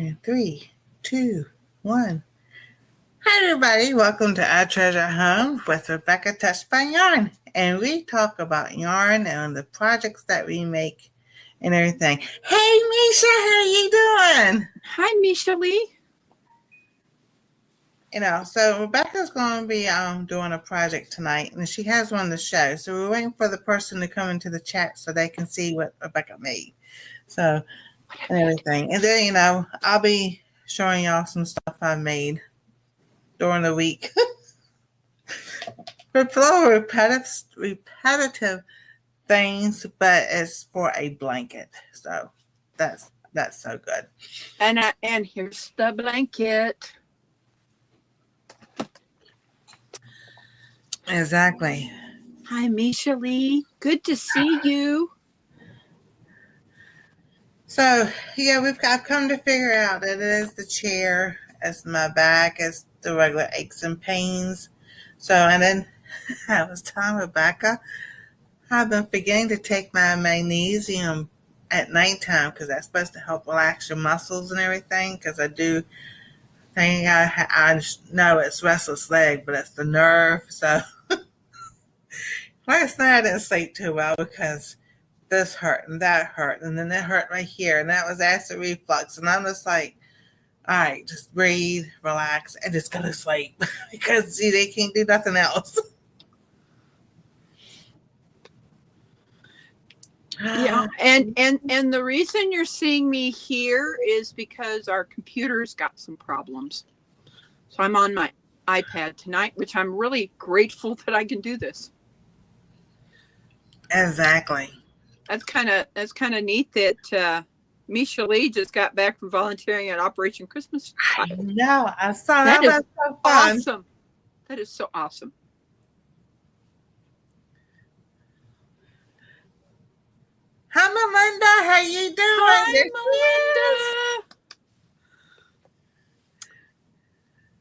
And 3, 2, 1. Hi, everybody. Welcome to Our Treasure Home with Rebeka Touched by Yarn. And we talk about yarn and the projects that we make and everything. Hey, Misha, how you doing? Hi, Misha Lee. So Rebecca's going to be doing a project tonight, and she has one to show. So we're waiting for the person to come into the chat so they can see what Rebecca made. So, and everything. And then, I'll be showing y'all some stuff I made during the week. repetitive things, but it's for a blanket. So that's so good. And here's the blanket. Exactly. Hi, Misha Lee. Good to see you. So yeah, I've come to figure out that it is the chair, it's my back, it's the regular aches and pains. So, and then I was telling Rebecca, I've been forgetting to take my magnesium at nighttime because that's supposed to help relax your muscles and everything. Because I do think I know it's restless leg, but it's the nerve. So last night I didn't sleep too well because this hurt and that hurt, and then it hurt right here, and that was acid reflux. And I'm just like, all right, just breathe, relax, and just go to sleep because they can't do nothing else. Yeah, and the reason you're seeing me here is because our computer's got some problems. So I'm on my iPad tonight, which I'm really grateful that I can do this. Exactly. That's kind of neat that Misha Lee just got back from volunteering at Operation Christmas Child. No, I saw that. That is so fun. Awesome. That is so awesome. Hi, Melinda. How you doing? Hi, Melinda.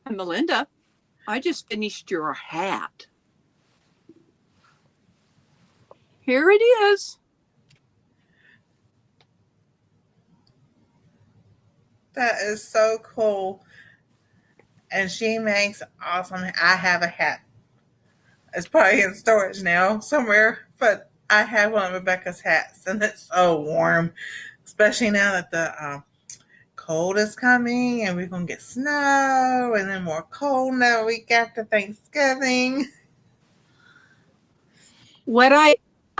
Hi, Melinda. I just finished your hat. Here it is. That is so cool. And she makes awesome. I have a hat. It's probably in storage now somewhere, but I have one of Rebecca's hats, and it's so warm, especially now that the cold is coming, and we're gonna get snow, and then more cold the week after Thanksgiving. What I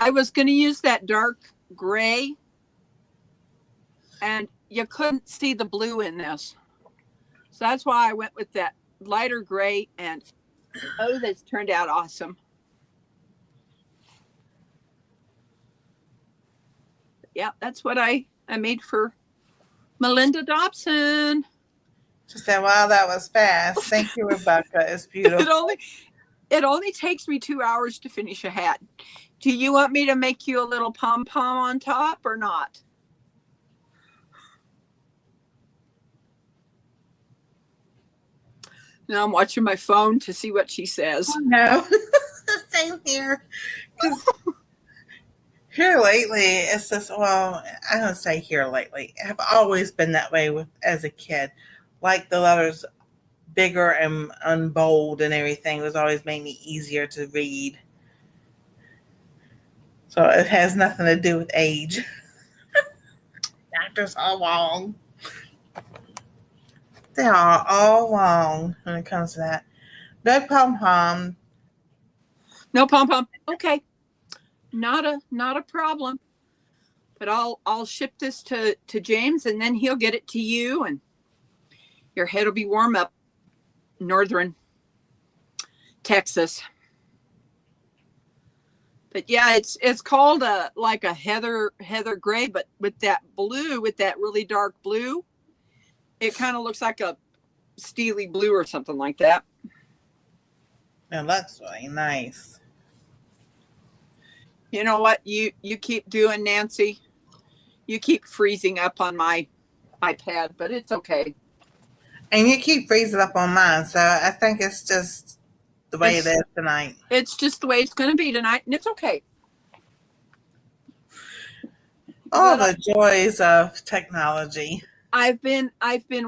was going to use that dark gray, and you couldn't see the blue in this. So that's why I went with that lighter gray, and oh, that's turned out awesome. Yeah, that's what I made for Melinda Dobson. She said, wow, that was fast. Thank you, Rebecca. It's beautiful. It only takes me 2 hours to finish a hat. Do you want me to make you a little pom-pom on top or not? Now I'm watching my phone to see what she says. Oh, no. Same here. Here lately, it's just, well, I don't say here lately. I've always been that way as a kid. Like the letters bigger and bold and everything was always made me easier to read. So it has nothing to do with age. Doctors are wrong. They are all wrong when it comes to that. No pom-pom. No pom-pom. Okay. Not a problem. But I'll ship this to James, and then he'll get it to you, and your head will be warm up northern Texas. But yeah, it's called like a heather gray, but with that blue, with that really dark blue, it kind of looks like a steely blue or something like that. It looks really nice. You know what you keep doing, Nancy? You keep freezing up on my iPad, but it's okay. And you keep freezing up on mine, so I think it's just the way it is tonight. It's just the way it's going to be tonight, and it's okay. All the joys of technology. I've been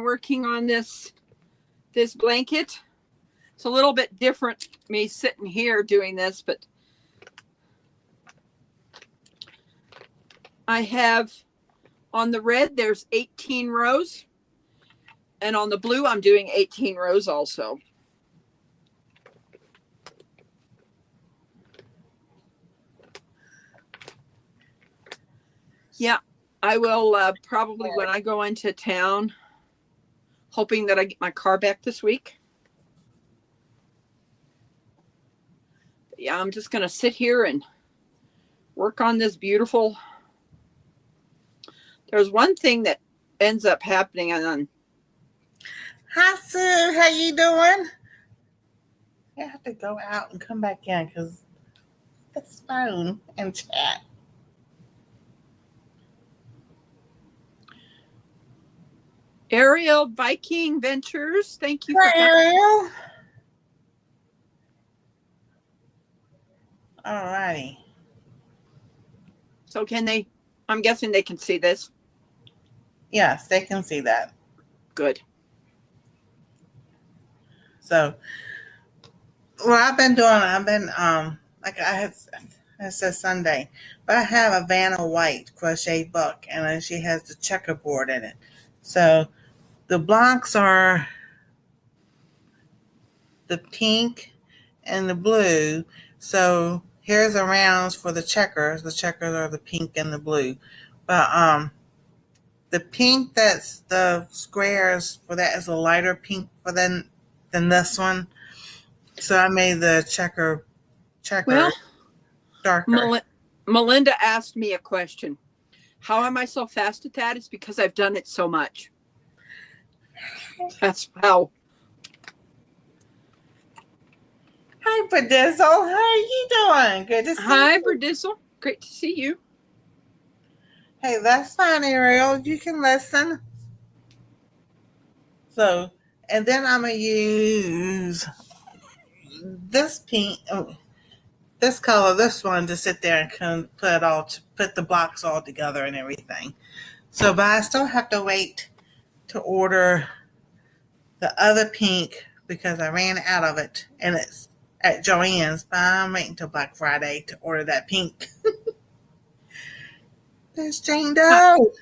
working on this blanket. It's a little bit different, me sitting here doing this, but I have on the red, there's 18 rows. And on the blue, I'm doing 18 rows also. Yeah, I will probably when I go into town, hoping that I get my car back this week. But yeah, I'm just going to sit here and work on this beautiful. There's one thing that ends up happening on. Hi, Sue. How you doing? I have to go out and come back in because it's phone and chat. Ariel Viking Ventures, thank you for Hi, Ariel. All righty. So can they, I'm guessing they can see this. Yes, they can see that. Good. So what I've been doing, like I said Sunday, but I have a Vanna White crochet book and then she has the checkerboard in it. So the blocks are the pink and the blue. So here's the rounds for the checkers. The checkers are the pink and the blue. But the pink that's the squares for that is a lighter pink than this one. So I made the checker Well, darker. Melinda asked me a question. How am I so fast at that? It's because I've done it so much. That's how. Hi, Bradizzle. How are you doing? Good to see you. Hi, Bradizzle. Great to see you. Hey, that's fine, Ariel. You can listen. So, and then I'm going to use this pink, this color, this one to sit there and put the blocks all together and everything. So, but I still have to wait to order the other pink because I ran out of it and it's at Joann's, but I'm waiting until Black Friday to order that pink. There's Jane Doe.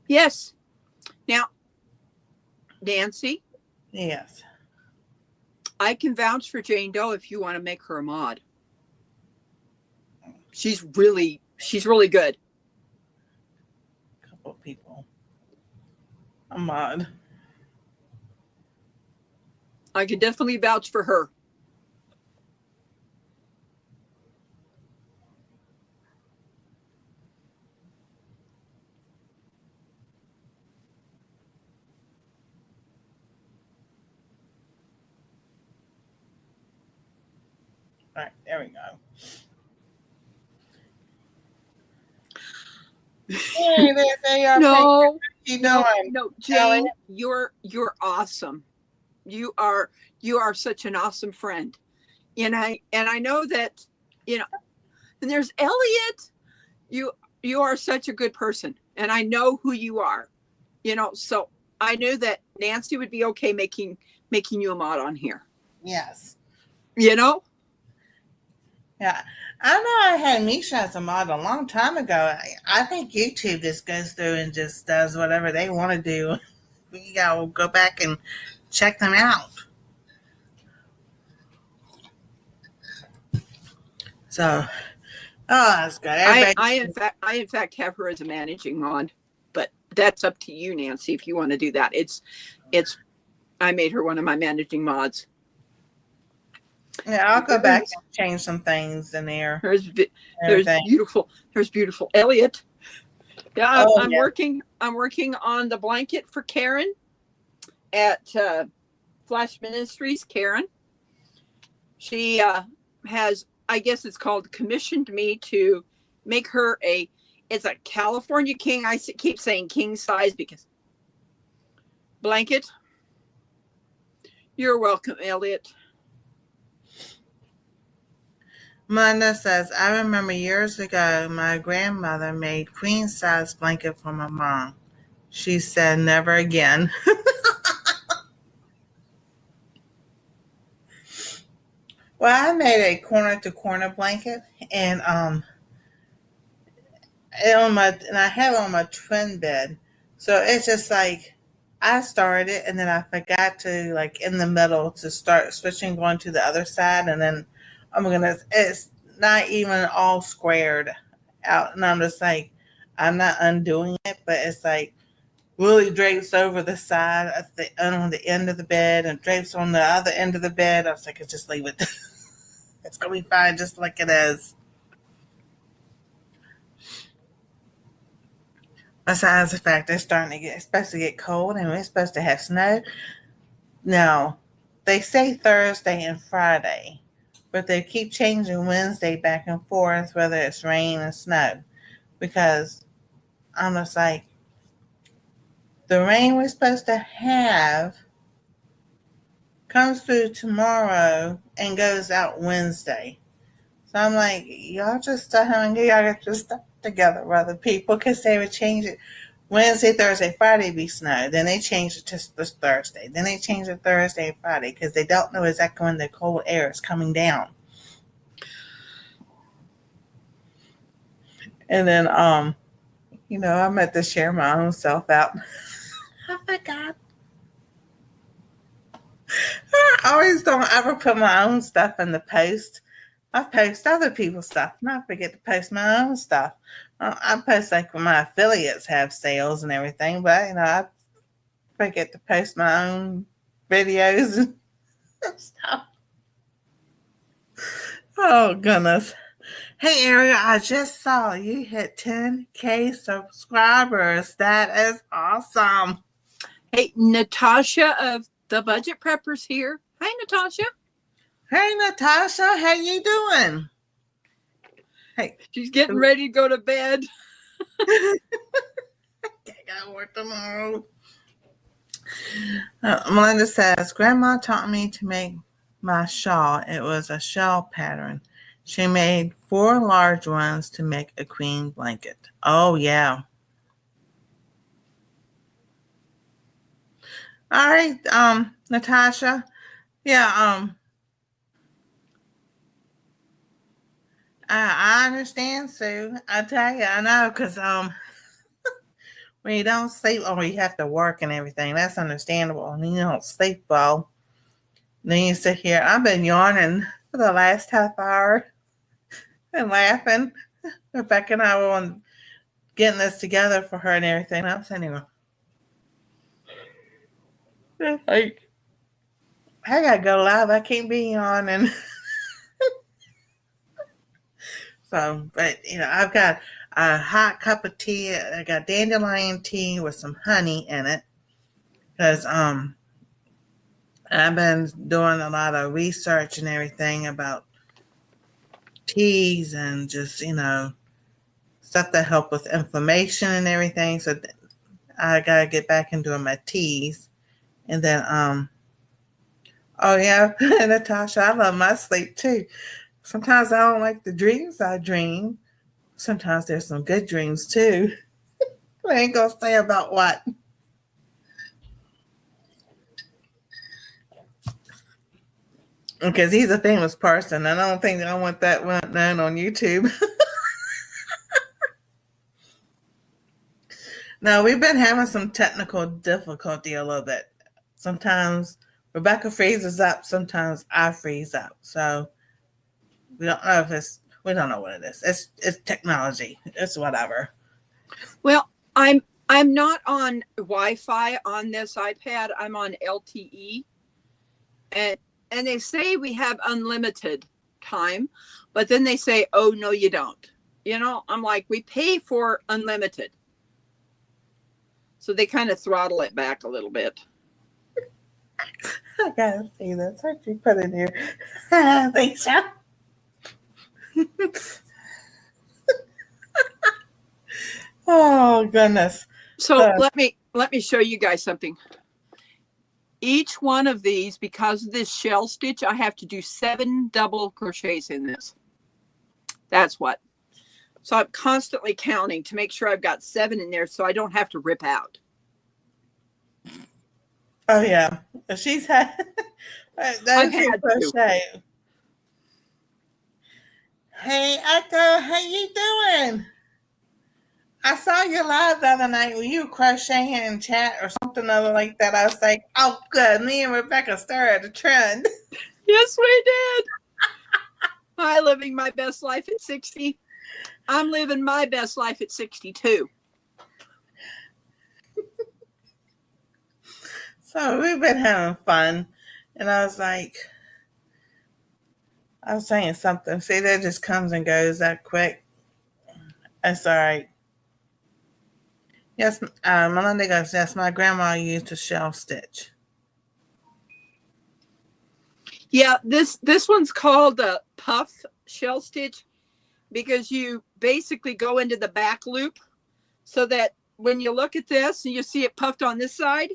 Yes. Now, Nancy. Yes. I can vouch for Jane Doe if you want to make her a mod. She's really good. A couple of people. A mod. I can definitely vouch for her. All right, there we go. Hey, they are. No, no, Jane, you're awesome. You are such an awesome friend, and I know that, and there's Elliot. You are such a good person, and I know who you are, so I knew that Nancy would be okay making you a mod on here. Yes. Yeah. I know I had Misha as a mod a long time ago. I think YouTube just goes through and just does whatever they want to do. We gotta go back and check them out. So, that's good. I in fact have her as a managing mod, but that's up to you, Nancy, if you want to do that. I made her one of my managing mods. Yeah, I'll go back and change some things in there. There's beautiful Elliot. Yeah, I'm working on the blanket for Karen at Flash Ministries. Karen, she has, I guess it's called, commissioned me to make her it's a California king. I keep saying king size because blanket. You're welcome, Elliot. Melinda says, I remember years ago my grandmother made queen size blanket for my mom. She said, never again. Well, I made a corner to corner blanket, and I have it on my twin bed. So it's just like I started and then I forgot to like in the middle to start switching going to the other side, and then it's not even all squared out, and I'm just like I'm not undoing it, but it's like really drapes over the side at the on the end of the bed and drapes on the other end of the bed. I was like, just leave it. It's gonna be fine just like it is. Besides the fact it's supposed to get cold and we're supposed to have snow. Now, they say Thursday and Friday, but they keep changing Wednesday back and forth, whether it's rain and snow. Because I'm just like, the rain we're supposed to have comes through tomorrow and goes out Wednesday. So I'm like, y'all just y'all get your stuff together, brother people, because they would change it. Wednesday, Thursday, Friday be snow. Then they change it to this Thursday. Then they change it Thursday and Friday because they don't know exactly when the cold air is coming down. And then, I meant to share my own self out. I forgot. I always don't ever put my own stuff in the post. I post other people's stuff, and I forget to post my own stuff. I post like when my affiliates have sales and everything, but I forget to post my own videos and stuff. Oh goodness. Hey Ariel, I just saw you hit 10K subscribers. That is awesome. Hey, Natasha of the Budget Preppers here. Hi, Natasha. Hey Natasha, how you doing? Hey, she's getting ready to go to bed. I gotta work tomorrow. Melinda says, Grandma taught me to make my shawl. It was a shell pattern. She made 4 large ones to make a queen blanket. Oh, yeah. All right, Natasha. Yeah, I understand, Sue. I tell you, I know, because when you don't sleep or you have to work and everything, that's understandable. And you don't sleep well. Then you sit here. I've been yawning for the last half hour and laughing. Rebeka and I were on getting this together for her and everything. I'm sitting here like, I gotta go live. I can't be yawning. So, but I've got a hot cup of tea. I got dandelion tea with some honey in it because I've been doing a lot of research and everything about teas and just stuff that help with inflammation and everything. So I gotta get back into doing my teas, and then oh yeah, Natasha, I love my sleep too. Sometimes I don't like the dreams I dream. Sometimes there's some good dreams too. I ain't gonna say about what. Because he's a famous person. I don't think I want that one known on YouTube. No, we've been having some technical difficulty a little bit. Sometimes Rebeka freezes up, sometimes I freeze up. So we don't know what it is. It's technology. It's whatever. Well, I'm not on Wi-Fi on this iPad. I'm on LTE. And they say we have unlimited time, but then they say, oh, no, you don't. I'm like, we pay for unlimited. So they kind of throttle it back a little bit. I gotta see this. What you put in here? Thanks, so. Oh goodness. So let me show you guys something. Each one of these, because of this shell stitch, I have to do 7 double crochets in this. That's what. So I'm constantly counting to make sure I've got 7 in there so I don't have to rip out. Oh yeah, she's had I've those who had to. crochet. Hey Echo, how you doing? I saw you live the other night when you were crocheting in chat or something other like that. I was like, oh good, me and Rebeka started a trend. Yes, we did. I living my best life at 60. I'm living my best life at 62. So we've been having fun. And I was like, I was saying something. See, that just comes and goes that quick. That's all right. Yes, Melinda goes, yes, my grandma used to shell stitch. Yeah, this one's called a puff shell stitch because you basically go into the back loop so that when you look at this and you see it puffed on this side,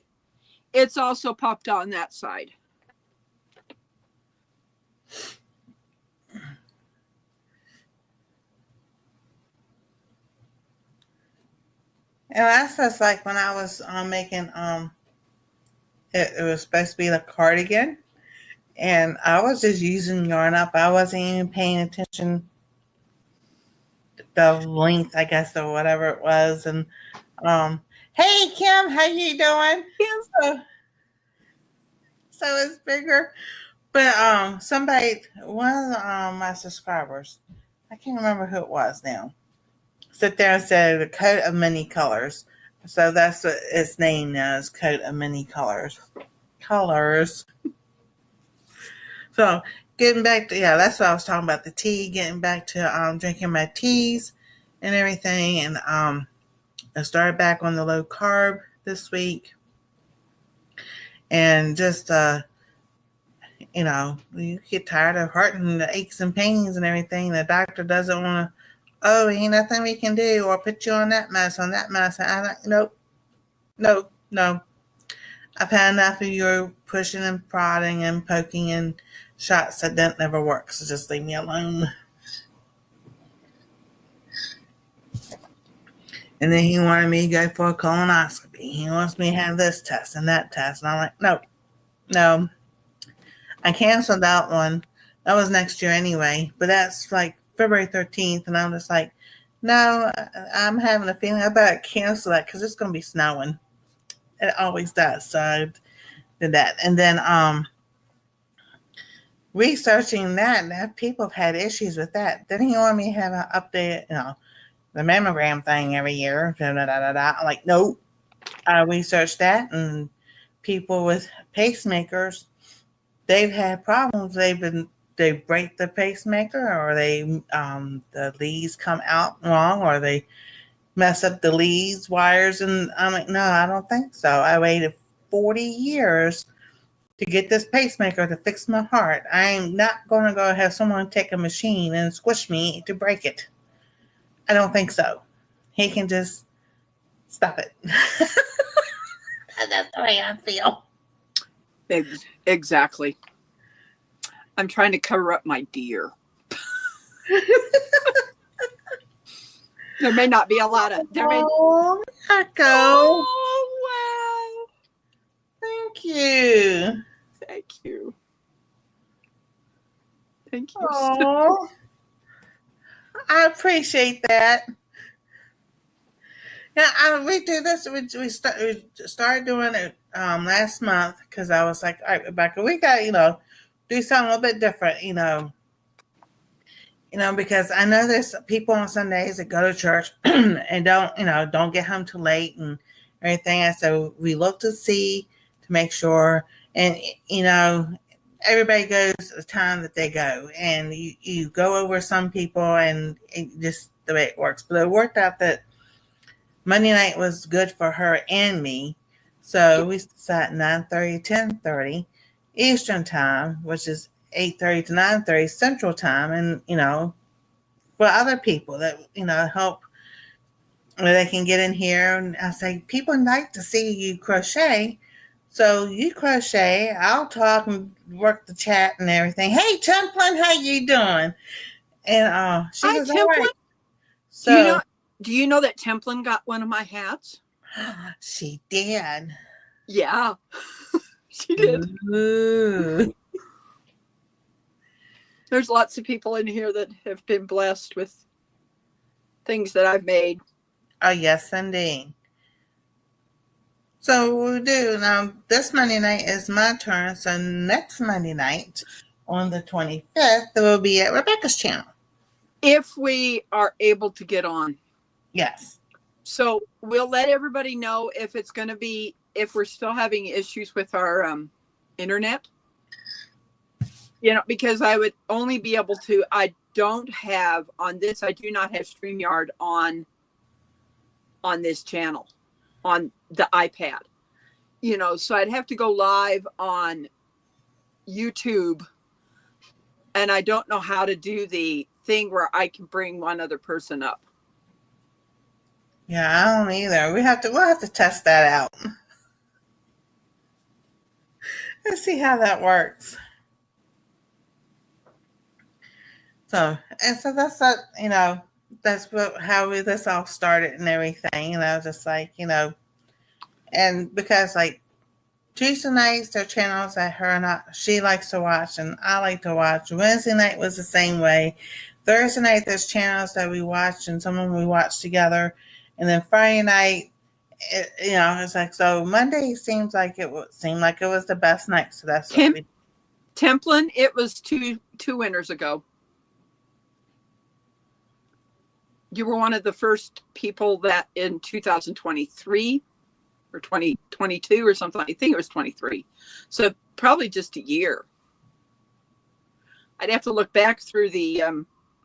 it's also puffed on that side. And that's just like when I was making it was supposed to be the cardigan, and I was just using yarn up. I wasn't even paying attention the length, I guess, or whatever it was. And hey Kim, how you doing? Yeah. So it's bigger. But somebody, one of my subscribers, I can't remember who it was now, sit there and said the coat of many colors. So that's what its name is, coat of many colors. Colors. So getting back to, yeah, that's what I was talking about, the tea, getting back to drinking my teas and everything. And I started back on the low carb this week. And just you get tired of hurting the aches and pains and everything. The doctor doesn't want to, oh, ain't nothing we can do, or put you on that mess, on that mess. I'm like, nope, nope, no. I've had enough of your pushing and prodding and poking and shots that don't never work. So just leave me alone. And then he wanted me to go for a colonoscopy. He wants me to have this test and that test. And I'm like, nope, no. I canceled that one. That was next year anyway, but that's like February 13th. And I'm just like, no, I'm having a feeling I better cancel that because it's going to be snowing. It always does. So I did that. And then researching that people have had issues with that. Then he wanted me to have an update, the mammogram thing every year. I'm like, nope. I researched that, and people with pacemakers, they've had problems. They break the pacemaker, or the leads come out wrong, or they mess up the leads wires. And I'm like, no, I don't think so. I waited 40 years to get this pacemaker to fix my heart. I'm not going to go have someone take a machine and squish me to break it. I don't think so. He can just stop it. That's the way I feel. Exactly. I'm trying to cover up my deer. There may not be a lot of. Oh, Echo. Oh, wow. Thank you. Thank you. Thank you. Oh, I appreciate that. Yeah, we do this. We started doing it last month because I was like, all right, Rebeka, we got do something a little bit different, because I know there's people on Sundays that go to church and don't get home too late and everything. And so we look to see to make sure, and everybody goes the time that they go, and you go over some people, and it just the way it works. But it worked out that Monday night was good for her and me. So we sat 9:30 to 10:30 Eastern time, which is 8:30 to 9:30 Central time. And, for other people that, help where they can get in here. And I say, people like to see you crochet. So you crochet, I'll talk and work the chat and everything. Hey, Templin, how you doing? And she Hi, goes, all right. Templin. So Do you know that Templin got one of my hats? she did. Yeah, she did. Ooh. There's lots of people in here that have been blessed with things that I've made. Oh, yes, indeed. So we'll do now. This Monday night is my turn. So next Monday night, on the 25th, we'll be at Rebeka's channel. If we are able to get on. Yes. So we'll let everybody know if it's going to be, if we're still having issues with our internet. You know, because I would only be able to, I don't have on this, I do not have StreamYard on this channel, on the iPad. You know, so I'd have to go live on YouTube, and I don't know how to do the thing where I can bring one other person up. Yeah, I don't either. We'll have to test that out. Let's see how that works. So that's how this all started and everything. And I was just like, and because like Tuesday nights, there are channels that she likes to watch and I like to watch. Wednesday night was the same way. Thursday night, there's channels that we watch and some of them we watch together. And then Friday night, it's like, so Monday seemed like it was the best night. So that's what we. Templin, it was two winters ago. You were one of the first people that in 2023 or 2022 or something. I think it was 23. So probably just a year. I'd have to look back through the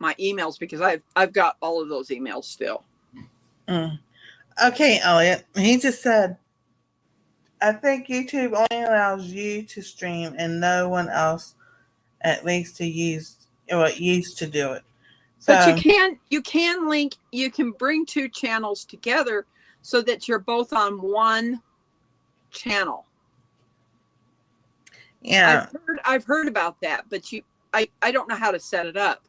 my emails because I've got all of those emails still. Okay, Elliot. He just said, I think YouTube only allows you to stream and no one else at least used to do it. So, but you can link, you can bring two channels together so that you're both on one channel. Yeah. I've heard about that, but I don't know how to set it up.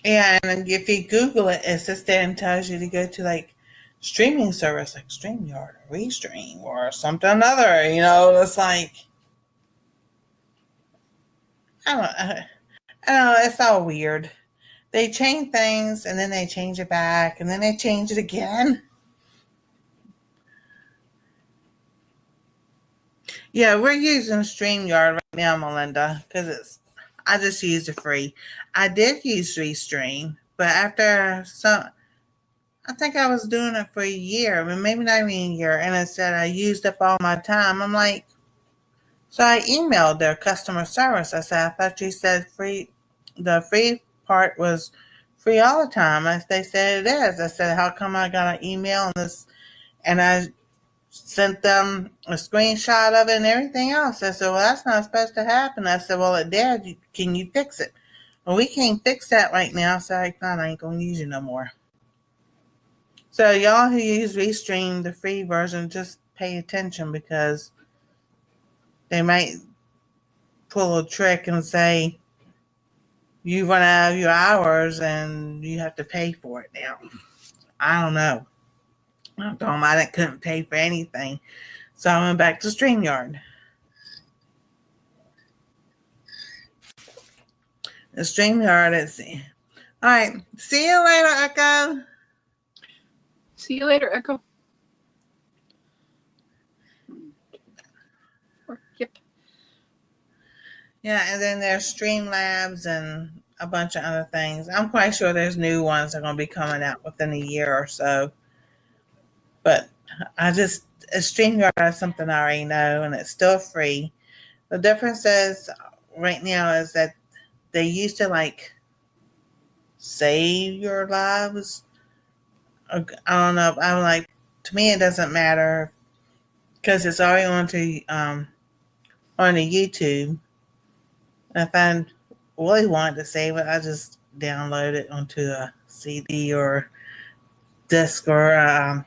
Yeah, and if you Google it, it sits there and tells you to go to like streaming service like StreamYard or Restream or something other. It's like I don't know. It's all weird. They change things and then they change it back and then they change it again. Yeah, we're using StreamYard right now, Melinda, because I just used it free. I did use Restream, but after I think I was doing it for a year, maybe not even a year, and it said I used up all my time. I'm like, so I emailed their customer service. I said, I thought you said free. The free part was free all the time. They said it is. I said, how come I got an email on this? And I sent them a screenshot of it and everything else. I said, well, that's not supposed to happen. I said, well, it did. Can you fix it? Well, we can't fix that right now. So I ain't going to use you no more. So y'all who use Restream, the free version, just pay attention because they might pull a trick and say you run out of your hours and you have to pay for it now. I don't know. I told them I couldn't pay for anything. So I went back to StreamYard. The StreamYard, let's see. All right. See you later, Echo. See you later, Echo. Yep. Yeah, and then there's Streamlabs and a bunch of other things. I'm quite sure there's new ones that are going to be coming out within a year or so. But StreamYard is something I already know, and it's still free. The difference is right now is that they used to like save your lives. I don't know. I'm like, to me, it doesn't matter because it's already on the YouTube. If I really wanted to save it, I just download it onto a CD or disc or a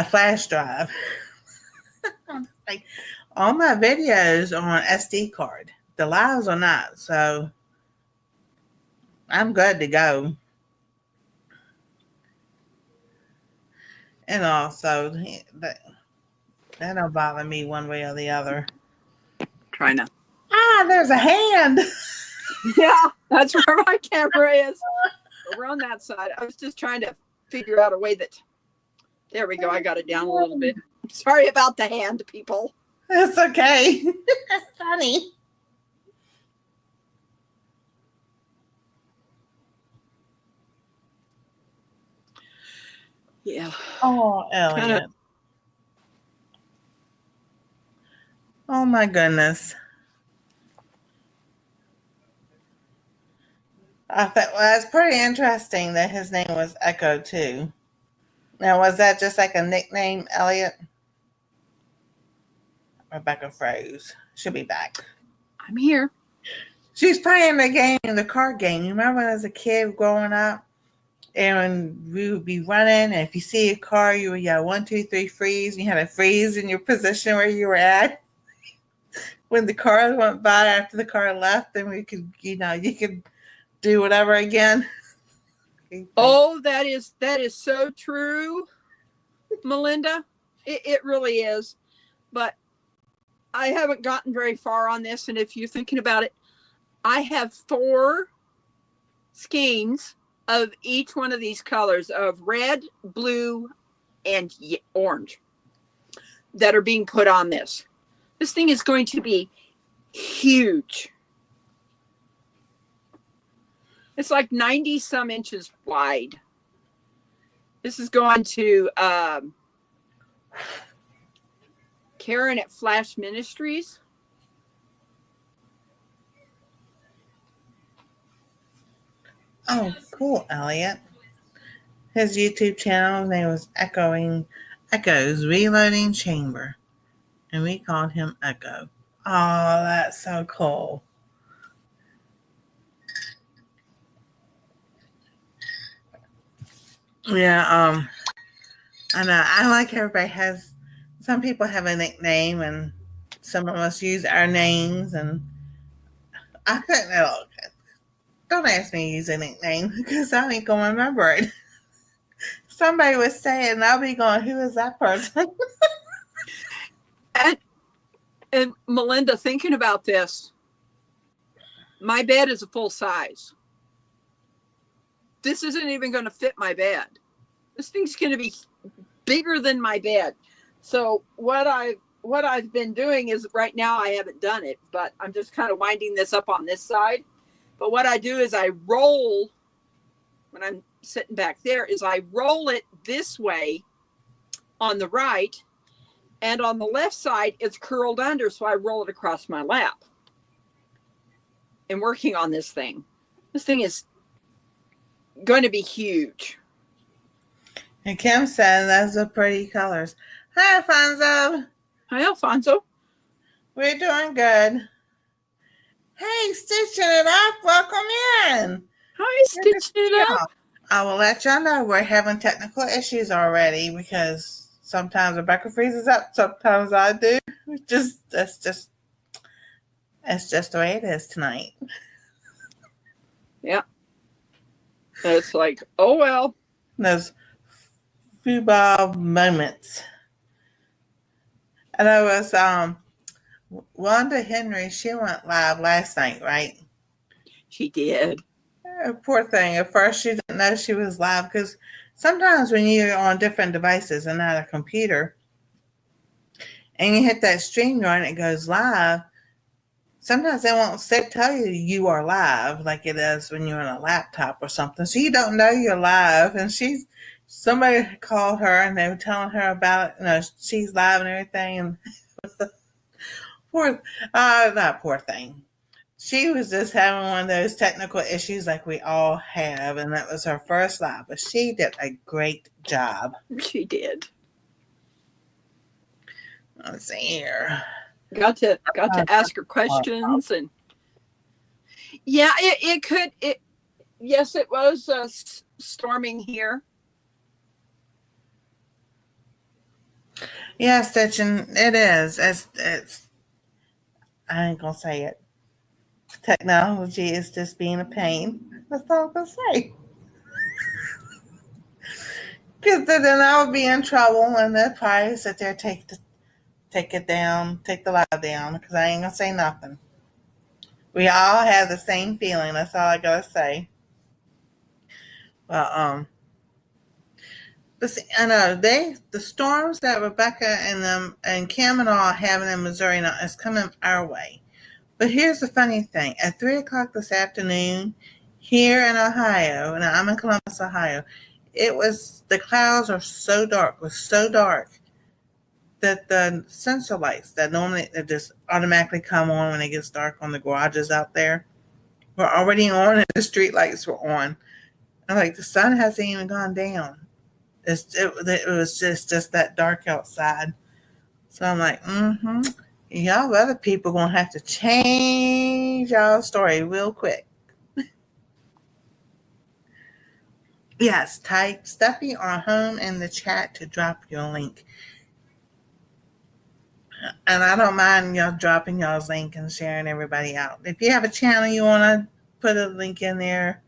flash drive. Like all my videos are on SD card. The lives are not, so I'm good to go. And also, that don't bother me one way or the other. Trying to. Ah, there's a hand. Yeah, that's where my camera is. Over on that side. I was just trying to figure out a way that. There we go. I got it down a little bit. Sorry about the hand, people. It's okay. That's funny. Yeah. Oh, Elliot. Oh, my goodness. I thought, well, it's pretty interesting that his name was Echo, too. Now, was that just like a nickname, Elliot? Rebecca froze. She'll be back. I'm here. She's playing the card game. You remember as a kid growing up? And we would be running, and if you see a car, you would yell 1, 2, 3, freeze. And you had to freeze in your position where you were at. When the car went by after the car left, then we could, you could do whatever again. Oh, that is so true, Melinda. It really is. But I haven't gotten very far on this. And if you're thinking about it, I have 4 skeins of each one of these colors of red, blue, and orange that are being put on this. This thing is going to be huge. It's like 90 some inches wide. This is going to Karen at Flash Ministries. Oh, cool, Elliot. His YouTube channel name was Echo's Reloading Chamber. And we called him Echo. Oh, that's so cool. Yeah, I know. I like everybody has, some people have a nickname and some of us use our names, and I couldn't, don't ask me to use a nickname because I ain't going to remember it. Somebody would say it and I'll be going, who is that person? And Melinda, thinking about this, my bed is a full size. This isn't even going to fit my bed. This thing's going to be bigger than my bed. So what I've been doing is, right now I haven't done it, but I'm just kind of winding this up on this side. But what I do is I roll, when I'm sitting back there, is I roll it this way on the right, and on the left side it's curled under, so I roll it across my lap. And working on this thing. This thing is going to be huge. And Kim said those are pretty colors. Hi, Alfonso. Hi, Alfonso. We're doing good. Hey, Stitching It Up, welcome in. Hi, Stitching It Up. I will let y'all know we're having technical issues already because sometimes Rebecca freezes up, sometimes I do. That's just the way it is tonight. Yeah. It's like, oh well. Those football moments. And I was Wanda Henry, she went live last night, right? She did. Poor thing. At first she didn't know she was live because sometimes when you're on different devices and not a computer and you hit that stream and it goes live, sometimes they won't tell you you are live like it is when you're on a laptop or something. So you don't know you're live. And somebody called her and they were telling her about it. She's live and everything. And not poor thing. She was just having one of those technical issues like we all have. And that was her first live. But she did a great job. She did. Let's see here. Got to ask her questions, and yeah, yes, it was storming here. Yeah, Stitching, it is. It's I ain't gonna say it. Technology is just being a pain. That's all I'm gonna say. Because then I would be in trouble, and they'd probably sit there, take it down, take the live down, because I ain't gonna say nothing. We all have the same feeling. That's all I gotta say. Well, but see, I know the storms that Rebeka and them and Cam and all are having in Missouri now is coming our way. But here's the funny thing: at 3 o'clock this afternoon, here in Ohio, and I'm in Columbus, Ohio, the clouds are so dark, was so dark that the sensor lights that normally that just automatically come on when it gets dark on the garages out there were already on, and the street lights were on. I'm like, the sun hasn't even gone down. It was just that dark outside. So I'm like, y'all other people gonna have to change y'all story real quick. Yes, type Steffi or Home in the chat to drop your link. And I don't mind y'all dropping y'all's link and sharing everybody out. If you have a channel you want to put a link in there,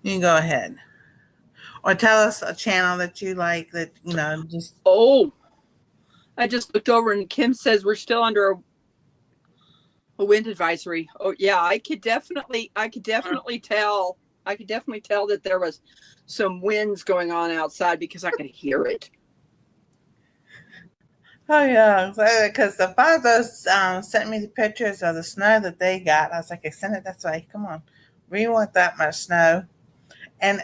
you can go ahead. Or tell us a channel that you like that, just. Oh, I just looked over and Kim says we're still under a wind advisory. Oh yeah, I could definitely tell that there was some winds going on outside because I could hear it. Oh yeah, because the fathers sent me the pictures of the snow that they got. I was like, I sent it. That's right. Come on, we want that much snow, and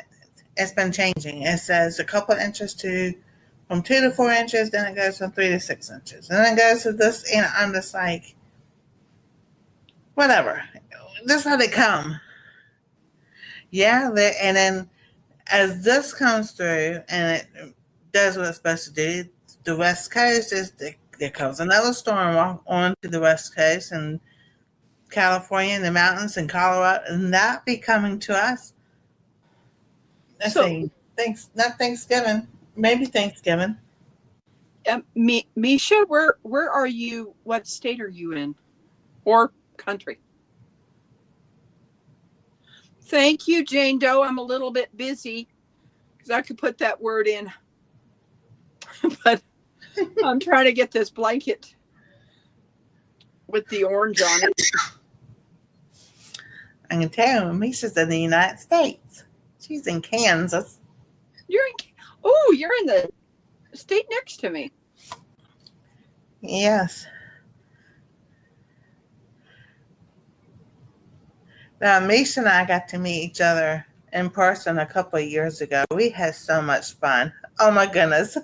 it's been changing. It says a couple of inches from 2 to 4 inches, then it goes from 3 to 6 inches, and then it goes to this. And I'm just like, whatever. This is how they come. Yeah, and then as this comes through and it does what it's supposed to do, the West Coast there comes another storm on to the West Coast and California and the mountains and Colorado, and that be coming to us. Let's see, not Thanksgiving, maybe Thanksgiving. Misha, where are you? What state are you in, or country? Thank you, Jane Doe. I'm a little bit busy because I could put that word in, but I'm trying to get this blanket with the orange on it. I can tell you, Misha's in the United States. She's in Kansas. You're in the state next to me. Yes. Now, Misha and I got to meet each other in person a couple of years ago. We had so much fun. Oh my goodness.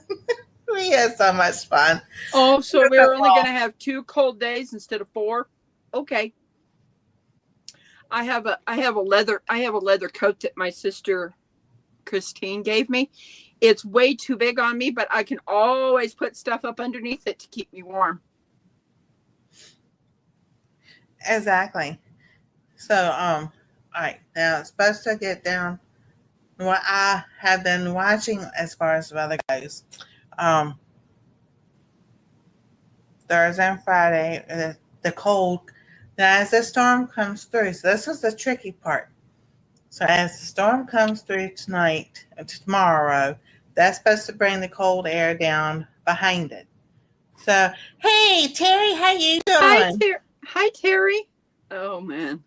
We had so much fun. Oh, so we're only going to have 2 cold days instead of 4? Okay. I have a leather coat that my sister Christine gave me. It's way too big on me, but I can always put stuff up underneath it to keep me warm. Exactly. So, all right, now it's supposed to get down. What I have been watching as far as the weather goes, Thursday and Friday, the cold. Now, as the storm comes through, so this is the tricky part. So, as the storm comes through tonight or tomorrow, that's supposed to bring the cold air down behind it. So, hey, Terry, how you doing? Hi, Terry. Oh, man.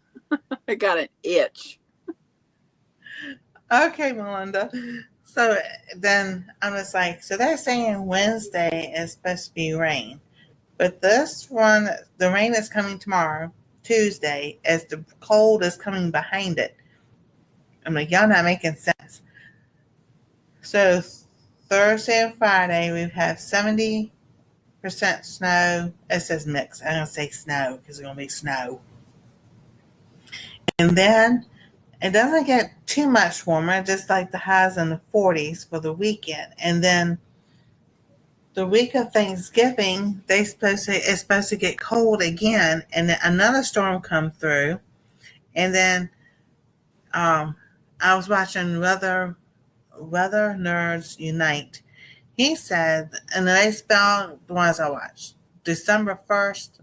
I got an itch. Okay, Melinda. So then I'm just like, so they're saying Wednesday is supposed to be rain. But this one, the rain is coming tomorrow, Tuesday, as the cold is coming behind it. I'm like, y'all not making sense. So Thursday and Friday, we have 70% snow. It says mix. I'm going to say snow because it's going to be snow. And then it doesn't get too much warmer, just like the highs in the 40s for the weekend. And then the week of Thanksgiving, it's supposed to get cold again, and then another storm come through. And then I was watching Weather Nerds Unite. He said, and they spelled the ones I watched, December 1st.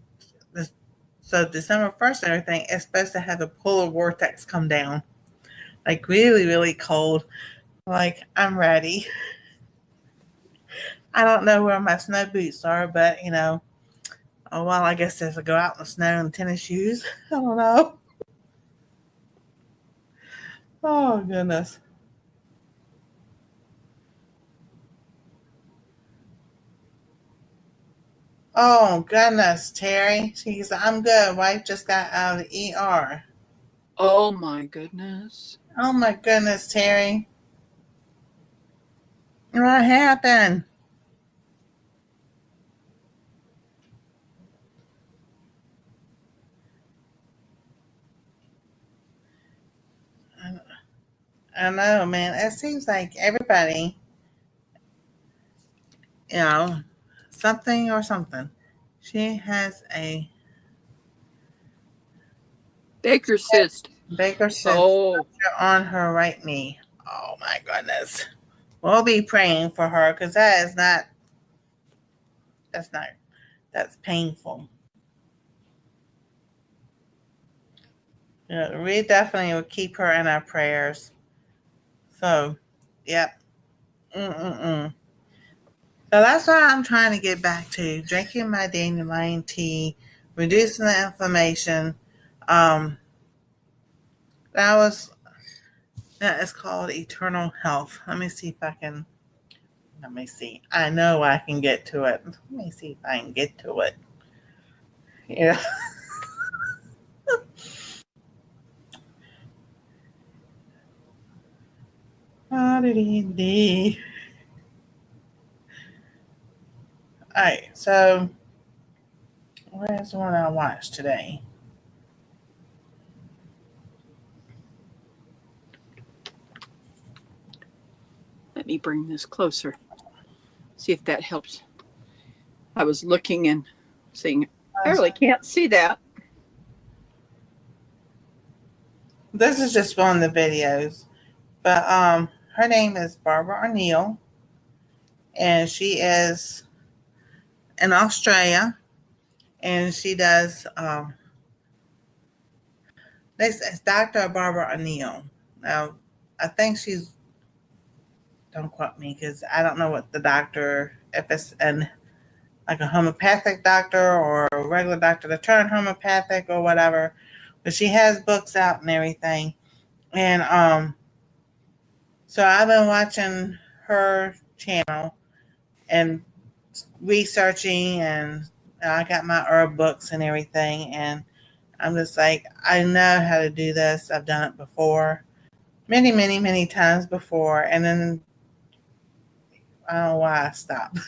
So December 1st and everything is supposed to have a polar vortex come down. like really, really cold. Like, I'm ready. I don't know where my snow boots are, but oh well, I guess if I go out in the snow in tennis shoes. I don't know. Oh goodness. Oh goodness, Terry. She's I'm good. Wife just got out of the ER. Oh my goodness. Oh my goodness, Terry. What happened? I know, man. It seems like everybody, you know, something or something. She has a Baker cyst. Baker cyst Oh, on her right knee. Oh my goodness. We'll be praying for her because that's painful. Yeah, we definitely will keep her in our prayers. So, yep. Mm-mm-mm. So that's what I'm trying to get back to. Drinking my dandelion tea, reducing the inflammation. Um, that is called Eternal Health. Let me see if I can, let me see. I know I can get to it. Let me see if I can get to it. Yeah. All right, so where's the one I watched today? let me bring this closer. See if that helps. I was looking and seeing. I really can't see that. This is just one of the videos, but her name is Barbara O'Neill, and she is in Australia, and she does. This is Dr. Barbara O'Neill. Now, I think she's. Don't quote me because I don't know what the doctor, if it's like a homeopathic doctor or a regular doctor that turned homeopathic or whatever. But she has books out and everything. And so I've been watching her channel and researching, and I got my herb books and everything, and I'm just like, I know how to do this. I've done it before. Many, many, many times before. And then I don't know why I stopped.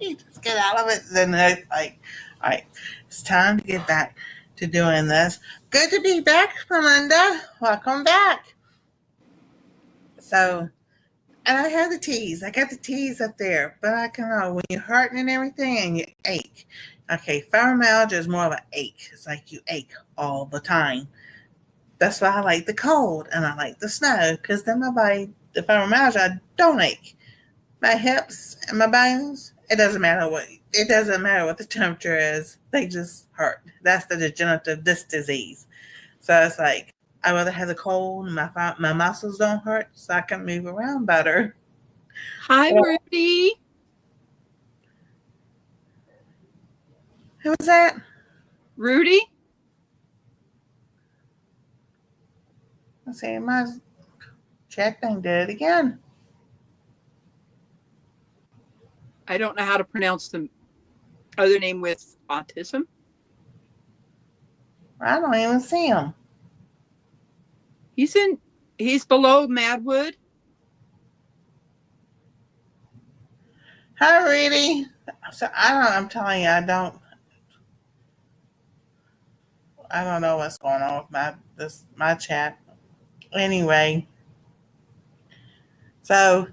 You just get out of it. Then it's like, all right, it's time to get back to doing this. Good to be back, Melinda. Welcome back. So, and I have the teas. I got the teas up there, but I can know when you're hurting and everything and you ache. Okay, fibromyalgia is more of an ache. It's like you ache all the time. That's why I like the cold and I like the snow because then my body, the fibromyalgia, I don't ache. My hips and my bones, it doesn't matter what the temperature is. They just hurt. That's the degenerative disc disease. So it's like I rather have the cold and my muscles don't hurt so I can move around better. Hi, Rudy. Who was that? Rudy? Let's see, my chat thing did it again. I don't know how to pronounce the other name with autism. I don't even see him. He's below Madwood. Hi, Reedy. So I'm telling you, I don't know what's going on with my chat. Anyway, so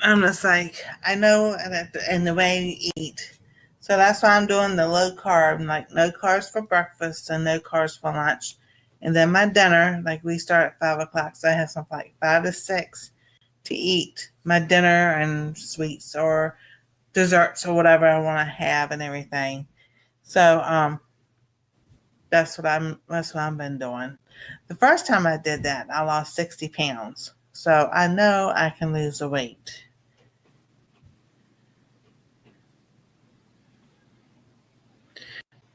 I'm just like, I know that and the way we eat. So that's why I'm doing the low carb, like no carbs for breakfast and no carbs for lunch. And then my dinner, like we start at 5 o'clock. So I have something like 5 to 6 to eat my dinner and sweets or desserts or whatever I want to have and everything. So, That's what I've been doing. The first time I did that, I lost 60 pounds. So I know I can lose the weight.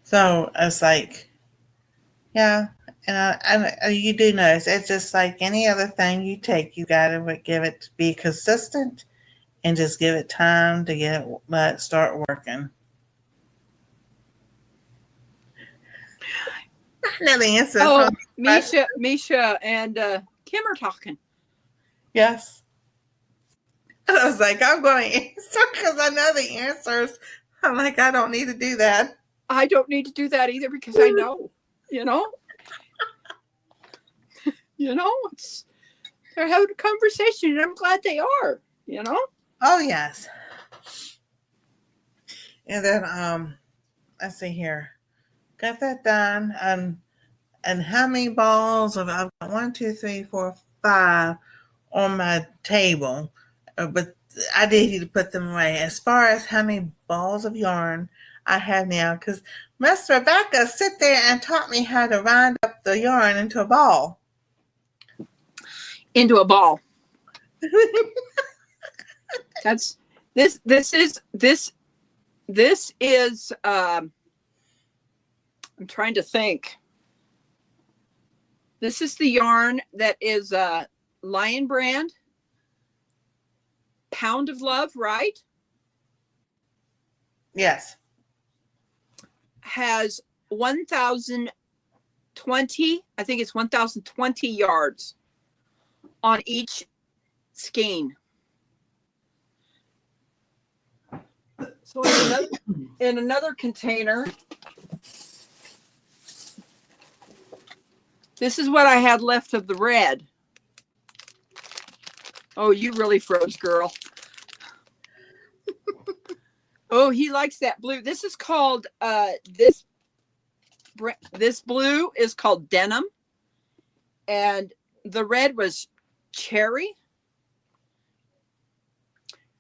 So it's like, yeah, and you do notice it's just like any other thing you take. You got to give it to be consistent and just give it time to let it start working. Now the answer is Oh, Misha, and Kim are talking. yes. I was like, I'm going to answer because I know the answers. I'm like, I don't need to do that. I don't need to do that either because I know, you know. They're having a conversation, and I'm glad they are, you know. Oh yes. And then let's see here. Got that done. And how many balls of I've got 1, 2, 3, 4, 5 on my table. But I did need to put them away. As far as how many balls of yarn I have now, because Miss Rebeka sit there and taught me how to wind up the yarn into a ball. Into a ball. That's this is I'm trying to think. This is the yarn that is Lion Brand Pound of Love, right? Yes. Has 1,020, I think it's 1,020 yards on each skein. So in another container, this is what I had left of the red. Oh, you really froze, girl. Oh, he likes that blue. This is called, this blue is called Denim. And the red was Cherry.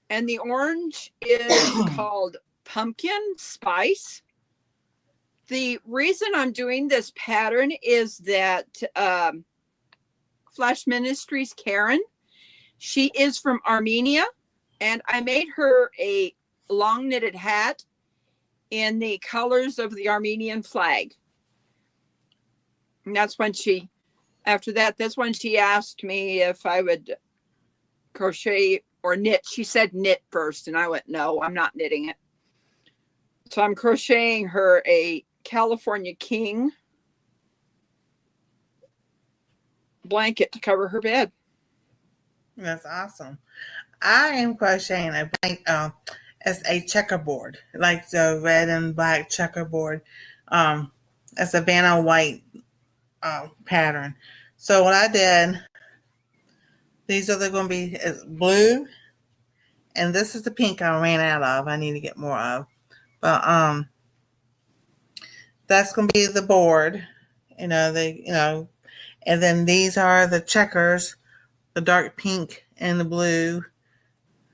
And the orange is called Pumpkin Spice. The reason I'm doing this pattern is that Flash Ministries Karen, she is from Armenia, and I made her a long knitted hat in the colors of the Armenian flag. And that's when that's when she asked me if I would crochet or knit. She said knit first, and I went, no, I'm not knitting it. So I'm crocheting her a California King blanket to cover her bed. That's awesome. I am crocheting a blank as a checkerboard, like the red and black checkerboard. It's a Vanna white pattern. So what I did, these are going to be blue, and this is the pink I ran out of. I need to get more of, but that's going to be the board, and then these are the checkers, the dark pink and the blue,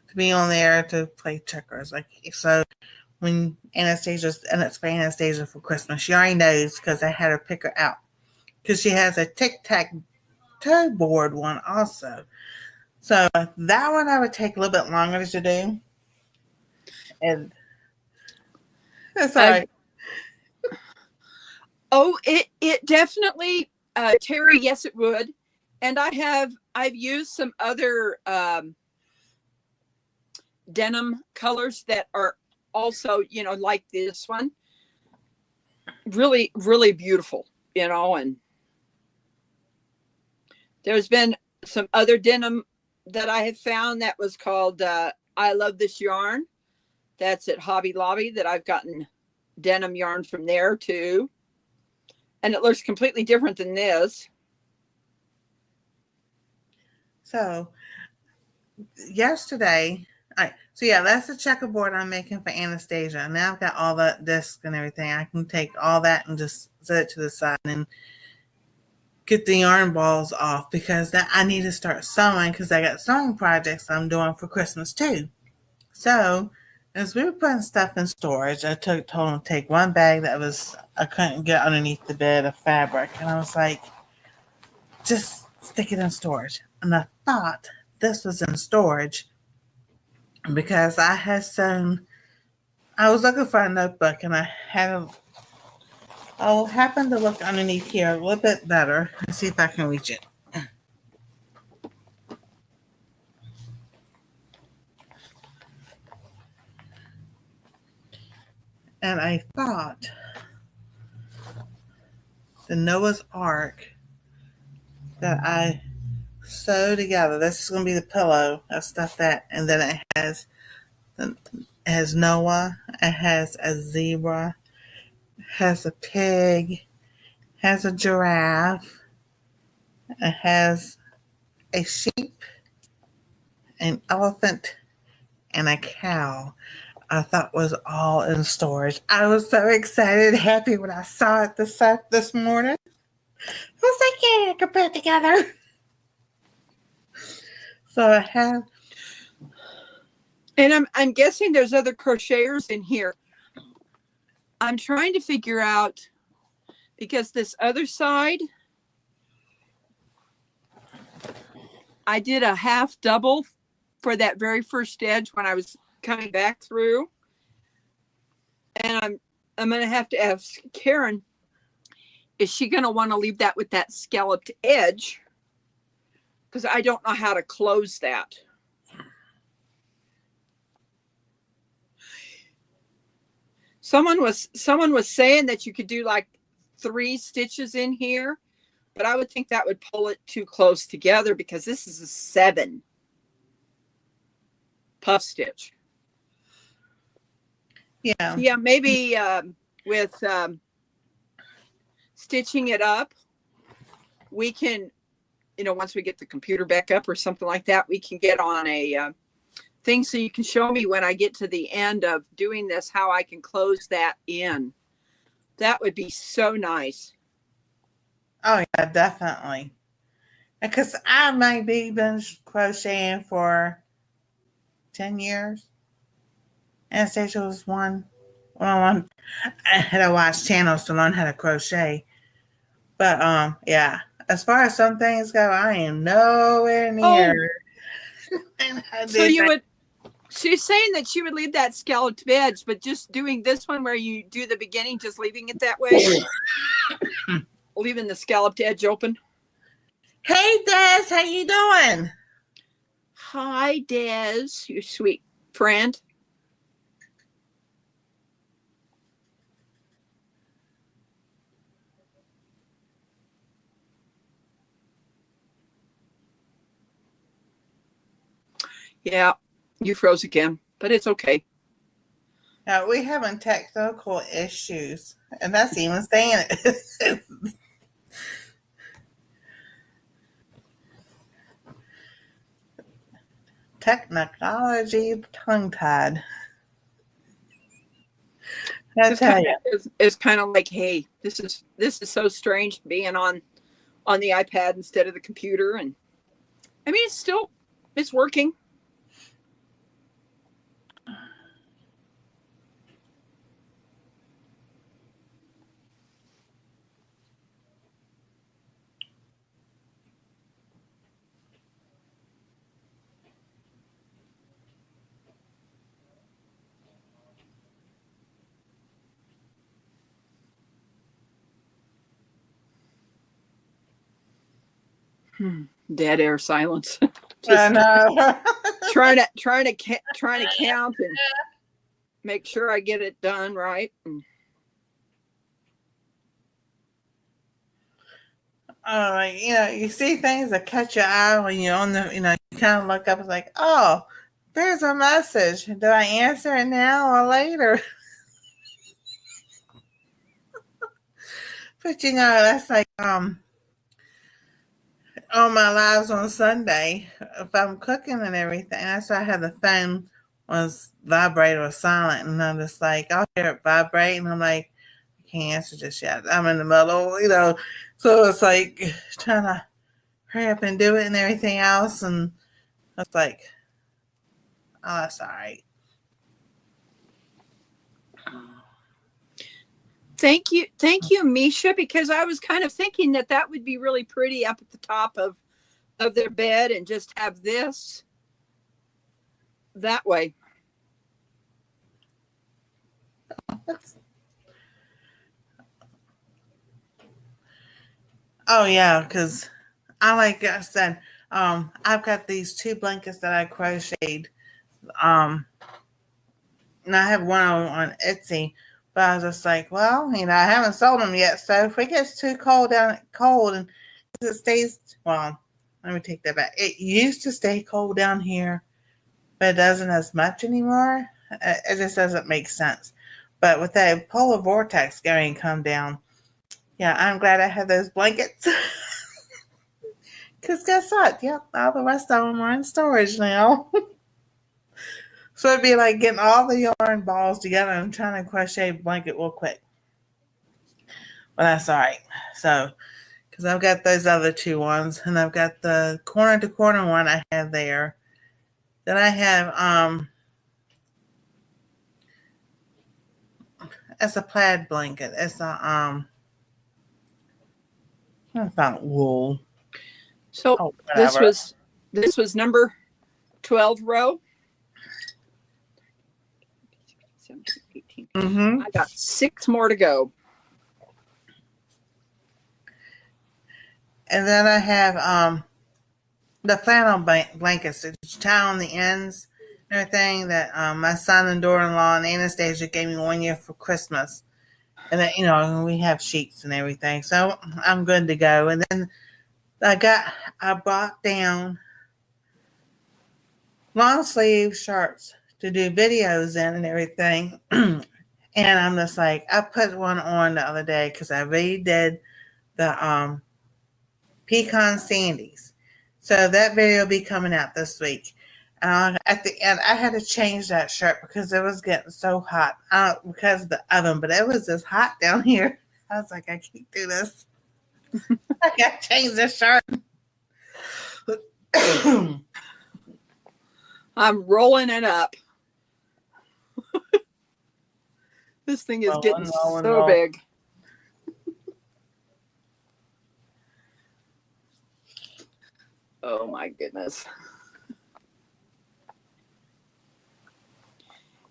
to be on there to play checkers. Like, so when Anastasia's, and it's for Anastasia for Christmas, she already knows because I had her pick her out, because she has a tic-tac-toe board one also. So that one I would take a little bit longer to do. And that's all right. Oh, it definitely, Terry, yes, it would. And I've used some other denim colors that are also, like this one. Really, really beautiful, and there's been some other denim that I have found that was called I Love This Yarn. That's at Hobby Lobby, that I've gotten denim yarn from there too. And it looks completely different than this. So yesterday, that's the checkerboard I'm making for Anastasia. Now I've got all the discs and everything. I can take all that and just set it to the side and get the yarn balls off, because I need to start sewing, because I got sewing projects I'm doing for Christmas too. So As we were putting stuff in storage, I told him to take one bag that was I couldn't get underneath the bed of fabric, and I was like, just stick it in storage. And I thought this was in storage because I had sewn. I was looking for a notebook, and I happened to look underneath here a little bit better and see if I can reach it. And I thought the Noah's Ark that I sewed together. This is going to be the pillow. I stuffed that, and then it has Noah. It has a zebra. It has a pig. Has a giraffe. It has a sheep, an elephant, and a cow. I thought was all in storage. I was so excited, happy when I saw it this morning. I was like, yeah, I can put it together. So I have. And I'm guessing there's other crocheters in here. I'm trying to figure out, because this other side, I did a half double for that very first edge when I was coming back through. And I'm going to have to ask Karen, is she going to want to leave that with that scalloped edge? Because I don't know how to close that. Someone was saying that you could do like 3 stitches in here, but I would think that would pull it too close together because this is a 7 puff stitch. Yeah, maybe with stitching it up, we can, once we get the computer back up or something like that, we can get on a thing so you can show me when I get to the end of doing this how I can close that in. That would be so nice. Oh yeah, definitely. Because I might be been crocheting for 10 years. Anastsia was one. Well, I had to watch channels to learn how to crochet. But yeah, as far as some things go, I am nowhere near. Oh. So you would. She's saying that she would leave that scalloped edge, but just doing this one where you do the beginning, just leaving it that way, leaving the scalloped edge open. Hey, Des, how you doing? Hi, Des, you sweet friend. Yeah, you froze again, but it's okay. Now, we having technical issues, and that's even saying it. Technology tongue-tied. I tell you. It's kind of like, hey, this is so strange being on the iPad instead of the computer, and I mean it's working. Dead air silence. I know. trying to count and make sure I get it done right. You see things that catch your eye when you're on the, you kind of look up. It's like, oh, there's a message. Do I answer it now or later? But that's like all my lives on Sunday, if I'm cooking and everything, that's why I have the phone was vibrate or silent, and I'm just like, I'll hear it vibrate, and I'm like, I can't answer just yet. I'm in the middle, so it's like trying to hurry up and do it and everything else, and it's like, oh, that's all right. Thank you, Misha, because I was kind of thinking that that would be really pretty up at the top of their bed and just have this that way. Oh yeah, because like I said, I've got these 2 blankets that I crocheted. And I have one on Etsy, but I was just like, well, I haven't sold them yet. So if it gets too cold and it stays, well, let me take that back. It used to stay cold down here, but it doesn't as much anymore. It just doesn't make sense. But with that polar vortex going come down, yeah, I'm glad I have those blankets. Because guess what? Yep, all the rest of them are in storage now. So it'd be like getting all the yarn balls together and trying to crochet a blanket real quick. But that's all right. So, because I've got those other 2 ones, and I've got the corner to corner one I have there. Then I have it's a plaid blanket. It's it's not wool. So this was number 12 row. 17, 18. Mm-hmm. I got 6 more to go. And then I have the flannel blankets that you tie on the ends and everything that my son and daughter-in-law and Anastasia gave me one year for Christmas. And then, we have sheets and everything. So I'm good to go. And then I brought down long sleeve shirts to do videos in and everything. And I'm just like, I put one on the other day because I redid the pecan sandies. So that video will be coming out this week. At the end, I had to change that shirt because it was getting so hot. Because of the oven, but it was just hot down here. I was like, I can't do this. I got to change the shirt. I'm rolling it up. This thing is getting so big. Oh my goodness.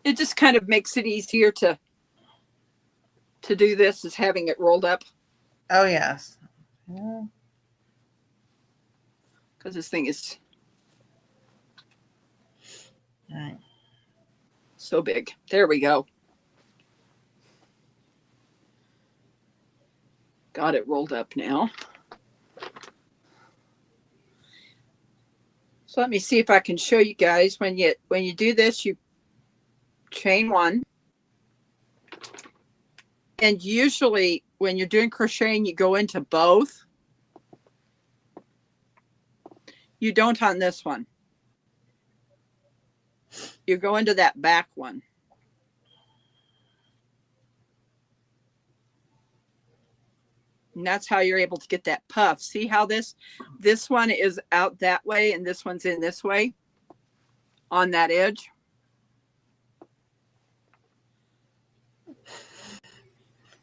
It just kind of makes it easier to do this is having it rolled up. Oh yes. Yeah. Because this thing is Right. So big. There we go. Got it rolled up now. So let me see if I can show you guys when you do this, you chain 1. And usually when you're doing crocheting, you go into both. You don't on this one. You go into that back one. And that's how you're able to get that puff. See how this one is out that way and this one's in this way on that edge?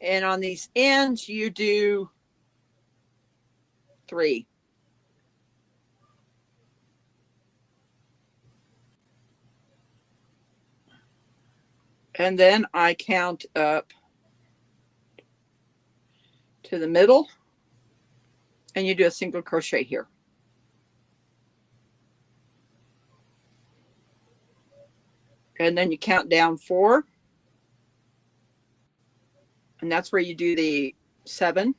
And on these ends, you do 3. And then I count up to the middle and you do a single crochet here. And then you count down 4. And that's where you do the 7.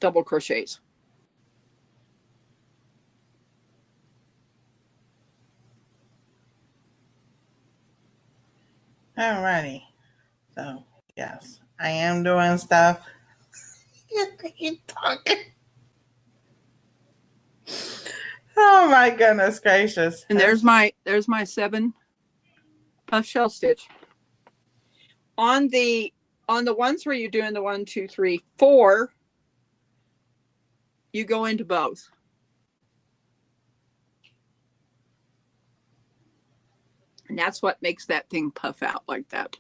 Double crochets. Alrighty. So, yes, I am doing stuff. You talking. Oh my goodness gracious. And there's my 7 puff shell stitch. On the ones where you're doing the 1, 2, 3, 4, you go into both. And that's what makes that thing puff out like that.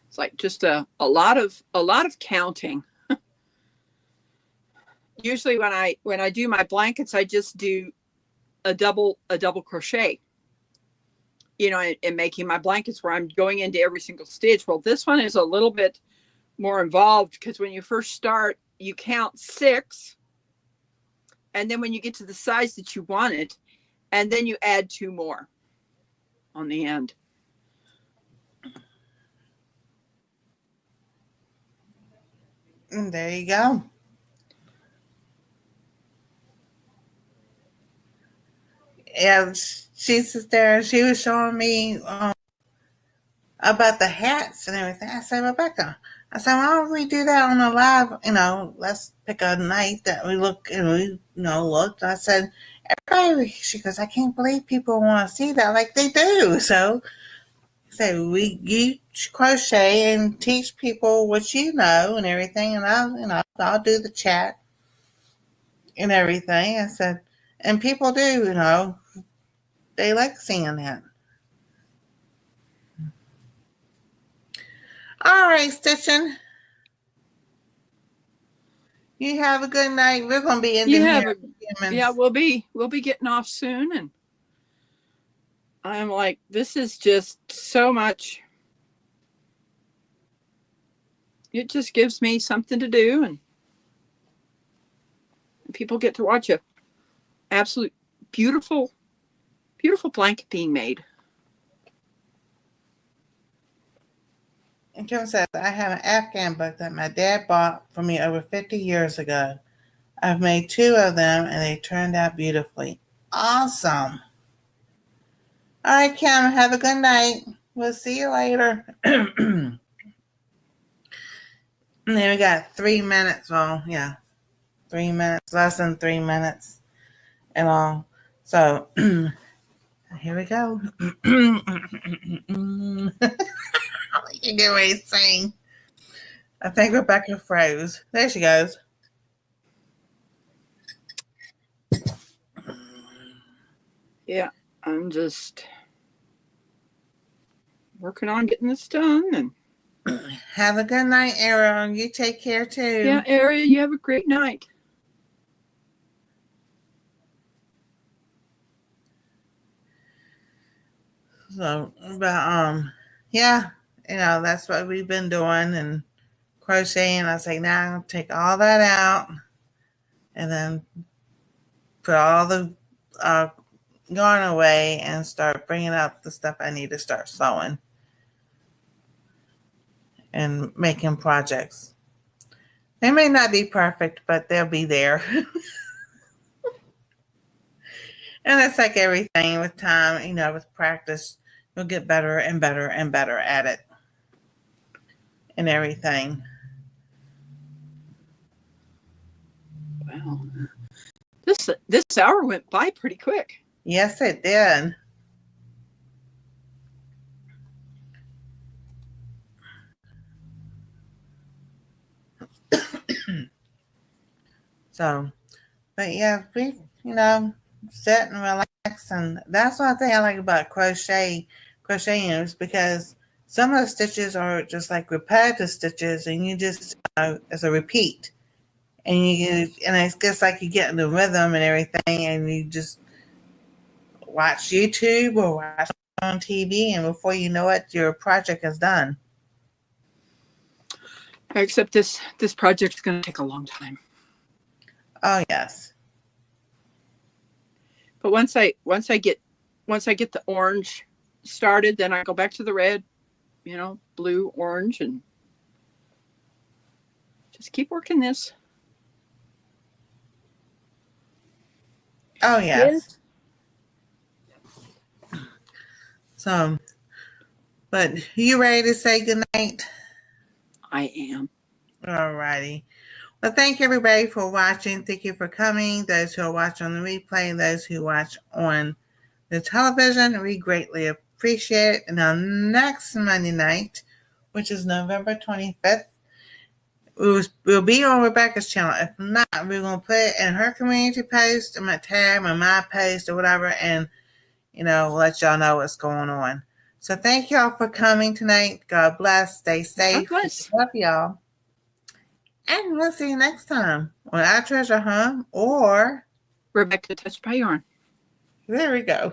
It's like just a lot of counting. Usually when I do my blankets, I just do a double crochet, you know, in making my blankets where I'm going into every single stitch. Well, this one is a little bit more involved because when you first start, you count 6. And then when you get to the size that you want it, and then you add 2 more on the end. And there you go. Yeah, she's there. She was showing me about the hats and everything. I said, Rebeka, I said, why don't we do that on a live? You know, let's pick a night that we look and we looked. I said, everybody. She goes, I can't believe people want to see that like they do. So you crochet and teach people what you know and everything, and I'll do the chat and everything. I said, and people do, they like seeing that. All right, Stitching. You have a good night. We're gonna be ending here. Yeah, we'll be getting off soon, and I'm like, this is just so much. It just gives me something to do, and people get to watch a absolute beautiful blanket being made. And Kim says, I have an Afghan book that my dad bought for me over 50 years ago. I've made 2 of them, and they turned out beautifully. Awesome. All right, Kim, have a good night. We'll see you later. And then we got 3 minutes. Well, yeah, 3 minutes, less than 3 minutes and all. So here we go. You can get ready to sing. I think Rebeka froze. There she goes. Yeah, I'm just working on getting this done. And have a good night, Ariel. You take care too. Yeah, Ariel, you have a great night. So, but yeah, that's what we've been doing and crocheting. I was like, now I'll take all that out and then put all the yarn away and start bringing out the stuff I need to start sewing and making projects. They may not be perfect, but they'll be there. And it's like everything with time, with practice, you'll get better and better and better at it and everything. Wow. This hour went by pretty quick. Yes, it did. So, but yeah, we, sit and relax. And that's one thing I like about crocheting is because some of the stitches are just like repetitive stitches and you just, it's a repeat. And it's just like you get in the rhythm and everything and you just watch YouTube or watch on TV and before you know it, your project is done. Except this project is going to take a long time. Oh yes. But once I get the orange started, then I go back to the red, blue, orange, and just keep working this. Oh yes. So, but you ready to say goodnight? I am. All righty. Well, thank you everybody for watching. Thank you for coming. Those who are watching on the replay and those who watch on the television, we greatly appreciate it. And on next Monday night, which is November 25th, we'll be on Rebeka's channel. If not, we're going to put it in her community post, in my tab, or my post, or whatever, and, let y'all know what's going on. So thank y'all for coming tonight. God bless. Stay safe. God bless. Love y'all. And we'll see you next time on Our Treasure Home, or Rebeka Touched by Yarn. there we go.